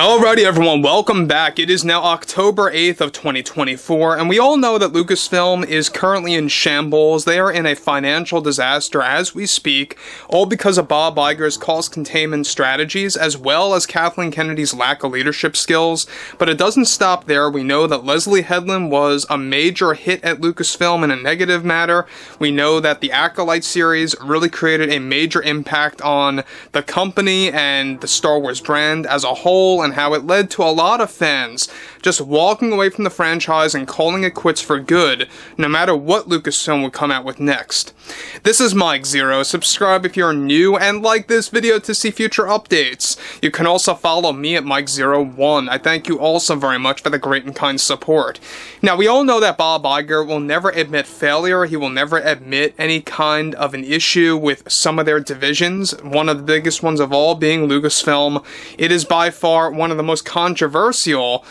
Alrighty everyone, welcome back. It is now October 8th of 2024, and we all know that Lucasfilm is currently in shambles. They are in a financial disaster as we speak, all because of Bob Iger's cost containment strategies, as well as Kathleen Kennedy's lack of leadership skills. But it doesn't stop there. We know that Leslye Headland was a major hit at Lucasfilm in a negative matter. We know that the Acolyte series really created a major impact on the company and the Star Wars brand as a whole, and how it led to a lot of fans just walking away from the franchise and calling it quits for good, no matter what Lucasfilm would come out with next. This is Mike Zero. Subscribe if you're new, and like this video to see future updates. You can also follow me at Mike01. I thank you also very much for the great and kind support. Now, we all know that Bob Iger will never admit failure. He will never admit any kind of an issue with some of their divisions, one of the biggest ones of all being Lucasfilm. It is by far one of the most controversial,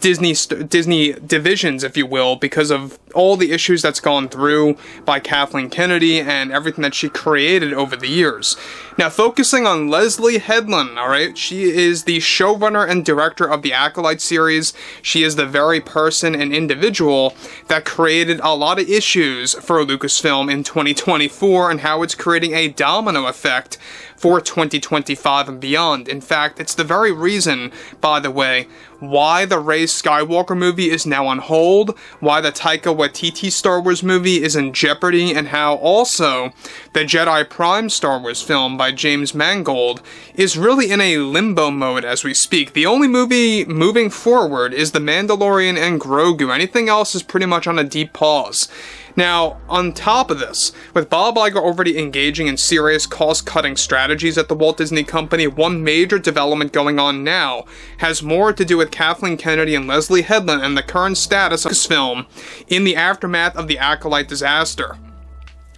Disney divisions, if you will, because of all the issues that's gone through by Kathleen Kennedy and everything that she created over the years. Now, focusing on Leslye Headland, alright, she is the showrunner and director of the Acolyte series. She is the very person and individual that created a lot of issues for Lucasfilm in 2024 and how it's creating a domino effect for 2025 and beyond. In fact, it's the very reason, by the way, why the Rey Skywalker movie is now on hold, why the Taika Waititi Star Wars movie is in jeopardy, and how also the Jedi Prime Star Wars film by James Mangold is really in a limbo mode as we speak. The only movie moving forward is The Mandalorian and Grogu. Anything else is pretty much on a deep pause. Now, on top of this, with Bob Iger already engaging in serious cost-cutting strategies at the Walt Disney Company, one major development going on now has more to do with Kathleen Kennedy and Leslye Headland and the current status of Lucasfilm in the aftermath of the Acolyte disaster.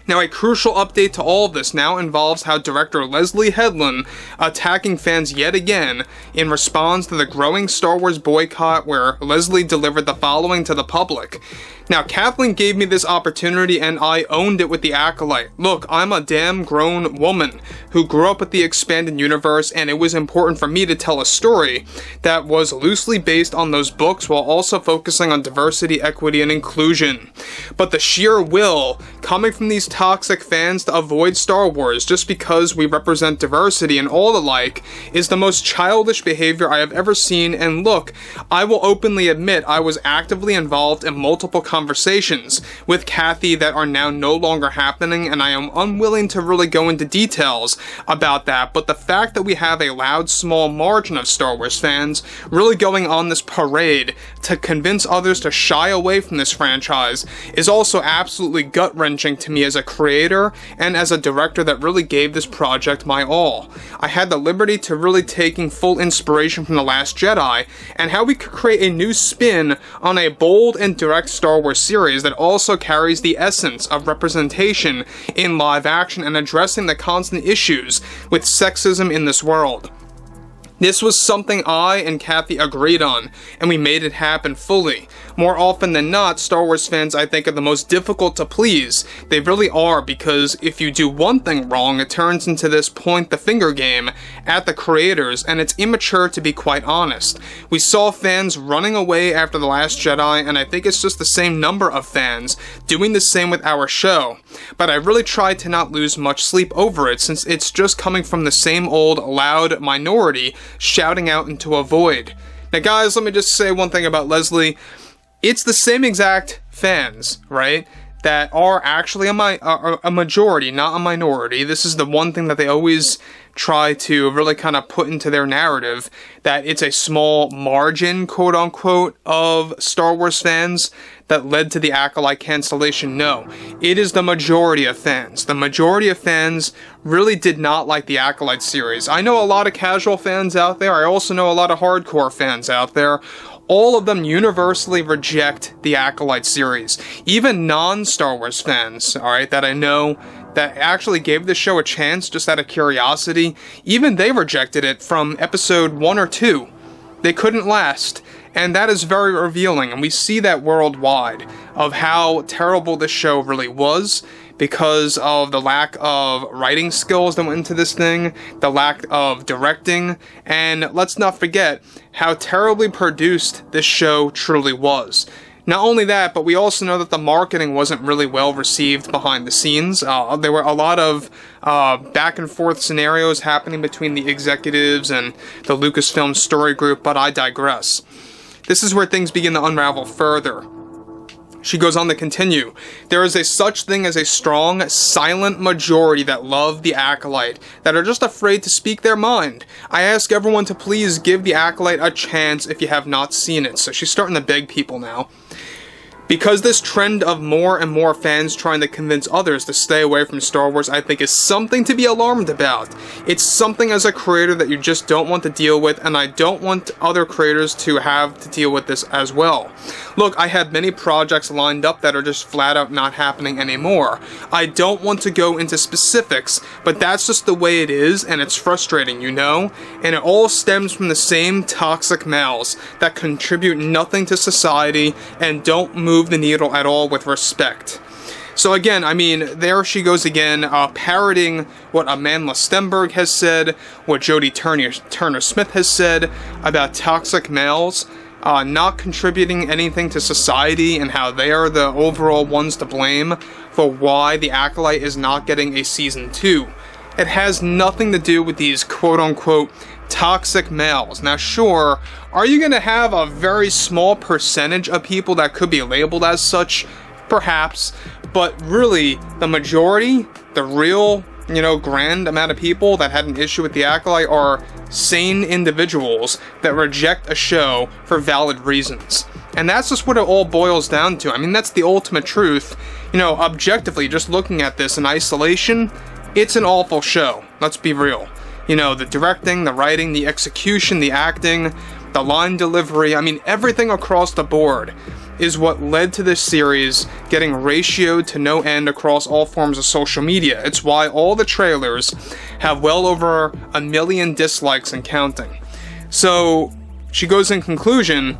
Now, a crucial update to all of this now involves how director Leslye Headland attacking fans yet again in response to the growing Star Wars boycott, where Leslye delivered the following to the public. Now, Kathleen gave me this opportunity and I owned it with the Acolyte. Look, I'm a damn grown woman who grew up with the expanded universe, and it was important for me to tell a story that was loosely based on those books while also focusing on diversity, equity, and inclusion. But the sheer will coming from these toxic fans to avoid Star Wars just because we represent diversity and all the like is the most childish behavior I have ever seen. And look, I will openly admit I was actively involved in multiple conversations with Kathy that are now no longer happening, and I am unwilling to really go into details about that, but the fact that we have a loud, small margin of Star Wars fans really going on this parade to convince others to shy away from this franchise is also absolutely gut-wrenching to me as a creator and as a director that really gave this project my all. I had the liberty to really taking full inspiration from The Last Jedi and how we could create a new spin on a bold and direct Star Wars series that also carries the essence of representation in live action and addressing the constant issues with sexism in this world. This was something I and Kathy agreed on, and we made it happen fully. More often than not, Star Wars fans, I think, are the most difficult to please. They really are, because if you do one thing wrong, it turns into this point the finger game at the creators, and it's immature, to be quite honest. We saw fans running away after The Last Jedi, and I think it's just the same number of fans doing the same with our show. But I really tried to not lose much sleep over it, since it's just coming from the same old loud minority shouting out into a void. Now guys, let me just say one thing about Leslye. It's the same exact fans, right, that are actually a majority, not a minority. This is the one thing that they always try to really kind of put into their narrative, that it's a small margin, quote unquote, of Star Wars fans that led to the Acolyte cancellation. No, it is the majority of fans. The majority of fans really did not like the Acolyte series. I know a lot of casual fans out there. I also know a lot of hardcore fans out there. All of them universally reject the Acolyte series. Even non-Star Wars fans, alright, that I know that actually gave the show a chance just out of curiosity, even they rejected it from episode 1 or 2. They couldn't last. And that is very revealing, and we see that worldwide of how terrible this show really was, because of the lack of writing skills that went into this thing, the lack of directing, and let's not forget how terribly produced this show truly was. Not only that, but we also know that the marketing wasn't really well received behind the scenes. There were a lot of back and forth scenarios happening between the executives and the Lucasfilm story group, but I digress. This is where things begin to unravel further. She goes on to continue. There is a such thing as a strong, silent majority that love the Acolyte, that are just afraid to speak their mind. I ask everyone to please give the Acolyte a chance if you have not seen it. So she's starting to beg people now. Because this trend of more and more fans trying to convince others to stay away from Star Wars, I think is something to be alarmed about. It's something as a creator that you just don't want to deal with, and I don't want other creators to have to deal with this as well. Look, I have many projects lined up that are just flat out not happening anymore. I don't want to go into specifics, but that's just the way it is, and it's frustrating, you know? And it all stems from the same toxic males that contribute nothing to society and don't move the needle at all with respect. So again, I mean, there she goes again, parroting what Amandla Stenberg has said, what Jodie Turner-Smith has said about toxic males, not contributing anything to society and how they are the overall ones to blame for why the Acolyte is not getting a season 2. It has nothing to do with these quote-unquote toxic males. Now sure, are you going to have a very small percentage of people that could be labeled as such? Perhaps. But really, the majority, the real, grand amount of people that had an issue with the Acolyte are sane individuals that reject a show for valid reasons. And that's just what it all boils down to. I mean, that's the ultimate truth. Objectively, just looking at this in isolation, it's an awful show. Let's be real. The directing, the writing, the execution, the acting, the line delivery, I mean, everything across the board is what led to this series getting ratioed to no end across all forms of social media. It's why all the trailers have well over 1 million dislikes and counting. So, she goes in conclusion,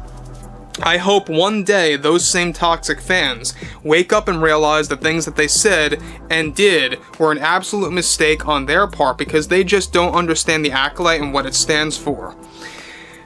I hope one day those same toxic fans wake up and realize the things that they said and did were an absolute mistake on their part because they just don't understand the Acolyte and what it stands for.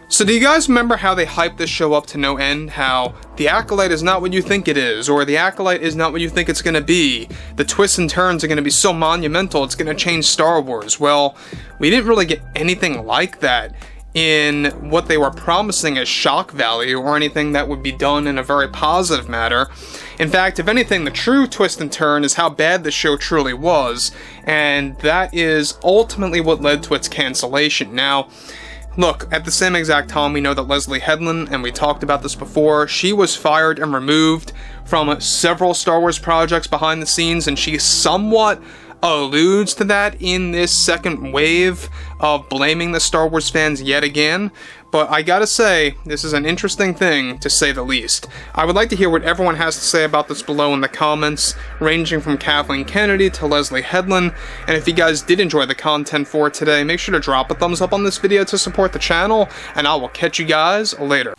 So do you guys remember how they hyped this show up to no end? How the Acolyte is not what you think it is, or the Acolyte is not what you think it's going to be. The twists and turns are going to be so monumental it's going to change Star Wars. Well, we didn't really get anything like that in what they were promising as shock value or anything that would be done in a very positive manner. In fact, if anything, the true twist and turn is how bad the show truly was, and that is ultimately what led to its cancellation. Now, look, at the same exact time, we know that Leslye Headland, and we talked about this before, she was fired and removed from several Star Wars projects behind the scenes, and she somewhat alludes to that in this second wave of blaming the Star Wars fans yet again. But I gotta say, this is an interesting thing, to say the least. I would like to hear what everyone has to say about this below in the comments, ranging from Kathleen Kennedy to Leslye Headland. And if you guys did enjoy the content for today, make sure to drop a thumbs up on this video to support the channel, and I will catch you guys later.